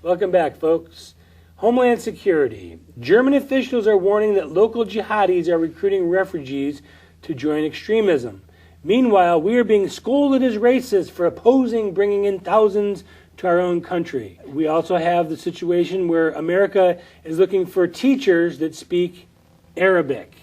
Welcome back, folks. Homeland Security. German officials are warning that local jihadis are recruiting refugees to join extremism. Meanwhile, we are being scolded as racists for opposing bringing in thousands to our own country. We also have the situation where America is looking for teachers that speak Arabic.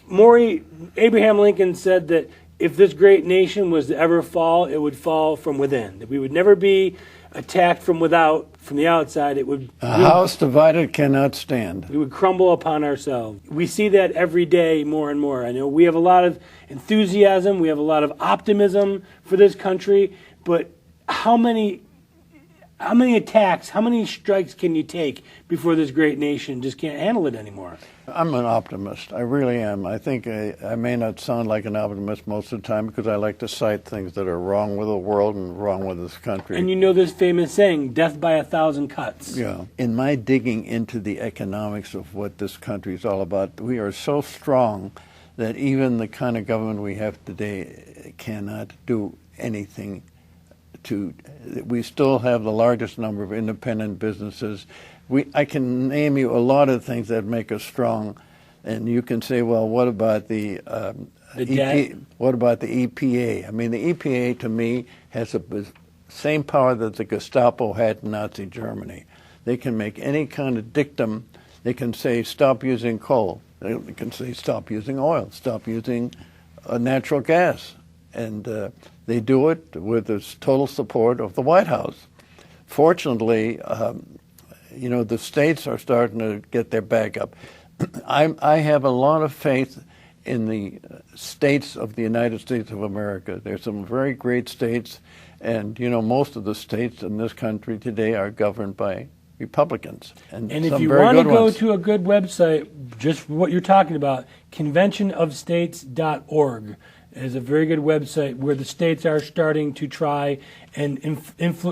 Abraham Lincoln said that if this great nation was to ever fall, it would fall from within. That we would never be attacked from without, from the outside. A house divided cannot stand. We would crumble upon ourselves. We see that every day more and more. I know we have a lot of enthusiasm, we have a lot of optimism for this country, but how many attacks, how many strikes can you take before this great nation just can't handle it anymore? I'm an optimist. I really am. I think I may not sound like an optimist most of the time because I like to cite things that are wrong with the world and wrong with this country. And you know this famous saying, death by 1,000 cuts. Yeah. In my digging into the economics of what this country is all about, we are so strong that even the kind of government we have today cannot do anything we still have the largest number of independent businesses. I can name you a lot of things that make us strong, and you can say, well, what about the what about the EPA? I mean, the EPA to me has the same power that the Gestapo had in Nazi Germany. They can make any kind of dictum. They can say stop using coal. They can say stop using oil, stop using natural gas, and they do it with the total support of the White House. Fortunately, the states are starting to get their back up. I have a lot of faith in the states of the United States of America. There's some very great states, and most of the states in this country today are governed by Republicans. And if you want to go to a good website, just what you're talking about, conventionofstates.org is a very good website where the states are starting to try and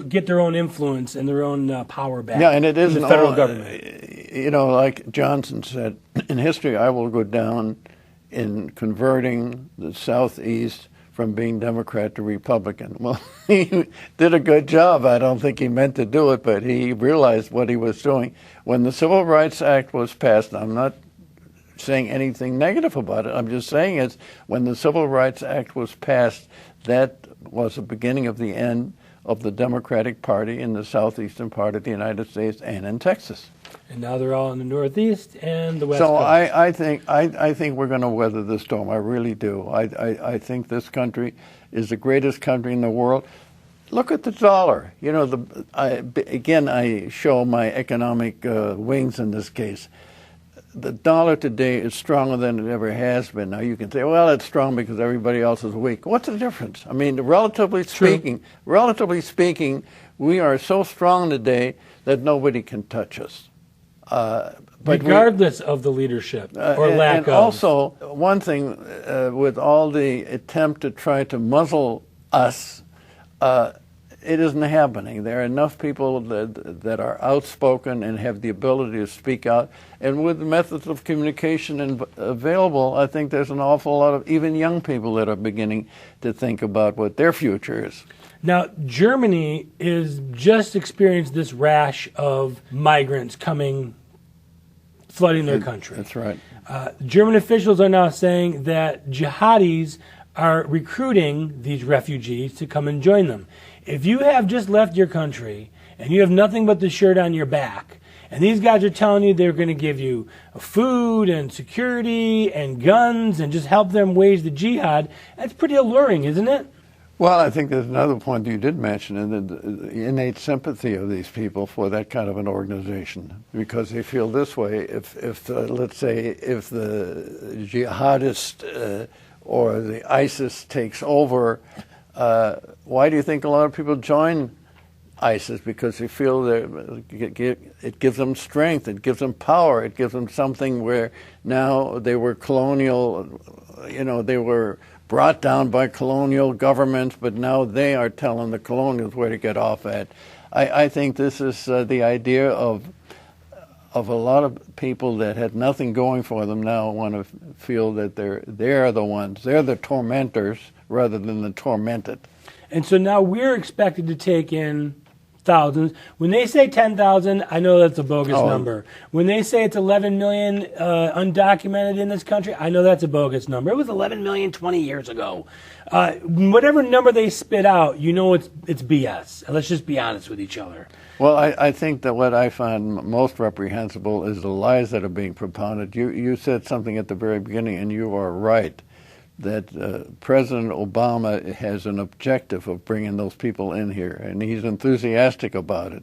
get their own influence and their own power back. Yeah, and it is the federal government. Like Johnson said, in history I will go down in converting the Southeast from being Democrat to Republican. Well, he did a good job. I don't think he meant to do it, but he realized what he was doing. When the Civil Rights Act was passed, I'm not saying anything negative about it. I'm just saying it's when the Civil Rights Act was passed, that was the beginning of the end of the Democratic Party in the southeastern part of the United States and in Texas. And now they're all in the Northeast and the West So Coast. I think we're going to weather this storm. I really do. I think this country is the greatest country in the world. Look at the dollar. I show my economic wings in this case. The dollar today is stronger than it ever has been. Now you can say, well, it's strong because everybody else is weak. What's the difference? I mean, relatively speaking, we are so strong today that nobody can touch us. Regardless of the leadership or lack of. And also, one thing, with all the attempt to try to muzzle us, it isn't happening. There are enough people that are outspoken and have the ability to speak out. And with the methods of communication available, I think there's an awful lot of even young people that are beginning to think about what their future is. Now, Germany is just experienced this rash of migrants flooding their country. That's right. German officials are now saying that jihadis are recruiting these refugees to come and join them. If you have just left your country and you have nothing but the shirt on your back, and these guys are telling you they're going to give you food and security and guns and just help them wage the jihad, that's pretty alluring, isn't it? Well, I think there's another point you did mention, and the innate sympathy of these people for that kind of an organization, because they feel this way: let's say, if the jihadist or the ISIS takes over, why do you think a lot of people join ISIS? Because they feel that it gives them strength, it gives them power, it gives them something where now they were colonial, they were brought down by colonial governments, but now they are telling the colonials where to get off at. I think this is the idea of a lot of people that had nothing going for them now want to feel that they're the ones, they're the tormentors rather than the tormented. And so now we're expected to take in thousands. When they say 10,000, I know that's a bogus number. When they say it's 11 million undocumented in this country, I know that's a bogus number. It was 11 million 20 years ago. Whatever number they spit out, you know it's BS. And let's just be honest with each other. Well, I think that what I find most reprehensible is the lies that are being propounded. You said something at the very beginning, and you are right, that President Obama has an objective of bringing those people in here, and he's enthusiastic about it.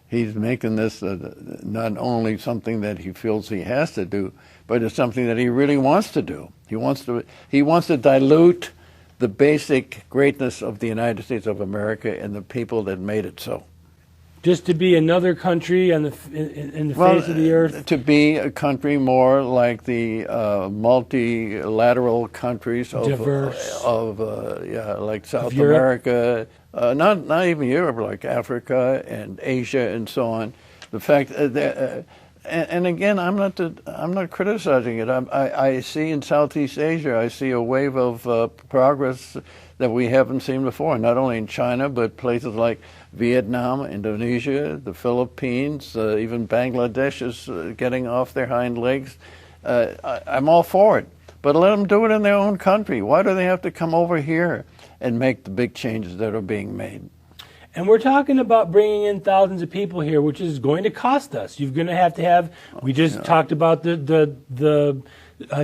He's making this not only something that he feels he has to do, but it's something that he really wants to do. He wants to dilute the basic greatness of the United States of America and the people that made it so. Just to be another country in the face of the earth? To be a country more like the multilateral countries of like South America, not even Europe, like Africa and Asia and so on. The fact that, and again, I'm not criticizing it. I see in Southeast Asia, I see a wave of progress that we haven't seen before, not only in China, but places like Vietnam, Indonesia, the Philippines, even Bangladesh is getting off their hind legs. I'm all for it, but let them do it in their own country. Why do they have to come over here and make the big changes that are being made? And we're talking about bringing in thousands of people here, which is going to cost us. You're going to have. We just talked about the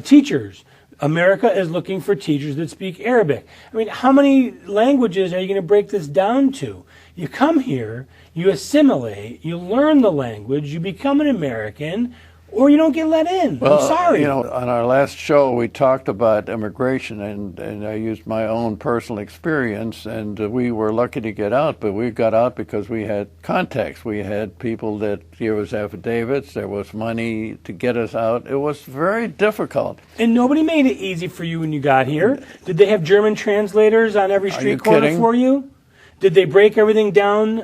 teachers. America is looking for teachers that speak Arabic. I mean, how many languages are you going to break this down to? You come here, you assimilate, you learn the language, you become an American, or you don't get let in. Well, I'm sorry. On our last show, we talked about immigration, and I used my own personal experience, and we were lucky to get out, but we got out because we had contacts. We had people that gave us affidavits. There was money to get us out. It was very difficult. And nobody made it easy for you when you got here. Did they have German translators on every street corner for you? Did they break everything down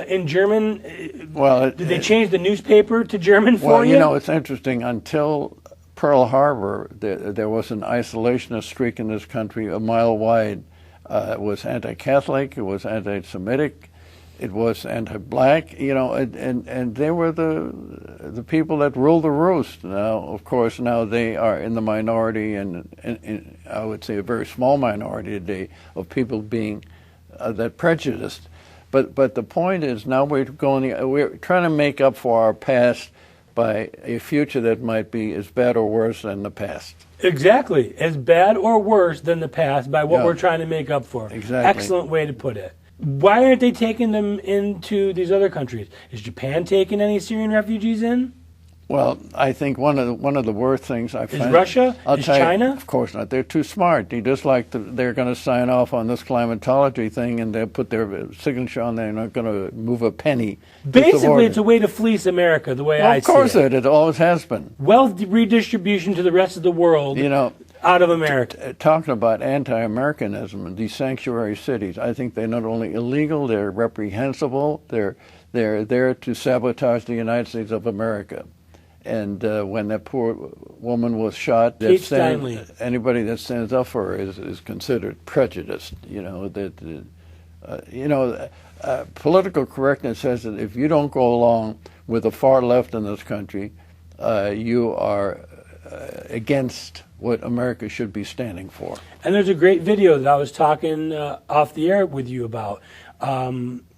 in German? Well, did they change the newspaper to German for you? Well, you know, it's interesting. Until Pearl Harbor, there was an isolationist streak in this country a mile wide. It was anti-Catholic. It was anti-Semitic. It was anti-black. You know, and they were the people that ruled the roost. Now, of course, now they are in the minority, and I would say a very small minority today of people being that prejudiced, but the point is now we're trying to make up for our past by a future that might be as bad or worse than the past. Exactly, as bad or worse than the past by what we're trying to make up for. Exactly. Excellent way to put it. Why aren't they taking them into these other countries? Is Japan taking any Syrian refugees in? Well, I think one of the worst things I find is Russia. Is China? Of course not. They're too smart. They're going to sign off on this climatology thing, and they'll put their signature on there. They're not going to move a penny. Basically, it's a way to fleece America, the way I see it. Of course, it always has been. Wealth redistribution to the rest of the world. You know, out of America. Talking about anti-Americanism and these sanctuary cities, I think they're not only illegal, they're reprehensible. They're there to sabotage the United States of America. And when that poor woman was shot, anybody that stands up for her is considered prejudiced. You know political correctness says that if you don't go along with the far left in this country, you are against what America should be standing for. And there's a great video that I was talking off the air with you about,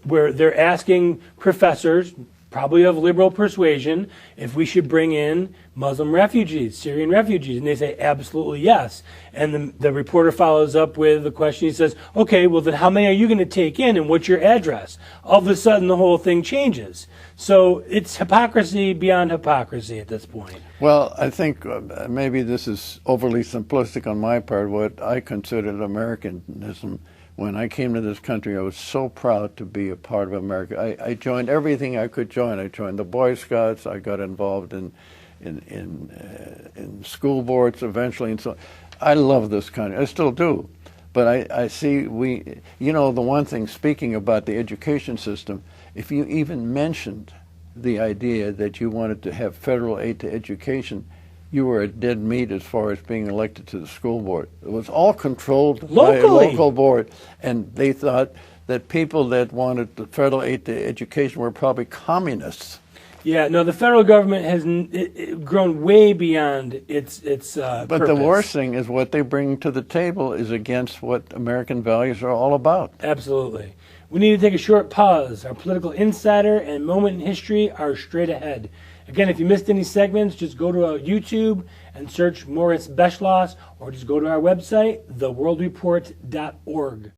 where they're asking professors, probably of liberal persuasion, if we should bring in Muslim refugees, Syrian refugees, and they say absolutely yes. And the reporter follows up with the question. He says, okay, well then how many are you going to take in, and what's your address? All of a sudden the whole thing changes. So it's hypocrisy beyond hypocrisy at this point. Well, I think maybe this is overly simplistic on my part. What I considered Americanism. When I came to this country, I was so proud to be a part of America. I joined everything I could join. I joined the Boy Scouts. I got involved in school boards eventually, and so I love this country. I still do. But I see the one thing, speaking about the education system, if you even mentioned the idea that you wanted to have federal aid to education, you were a dead meat as far as being elected to the school board. It was all controlled by a local board, and they thought that people that wanted the federal aid to education were probably communists. Yeah, no, the federal government has grown way beyond its But purpose. the worst thing is what they bring to the table is against what American values are all about. Absolutely. We need to take a short pause. Our political insider and moment in history are straight ahead. Again, if you missed any segments, just go to YouTube and search Moritz Beschloss, or just go to our website, theworldreport.org.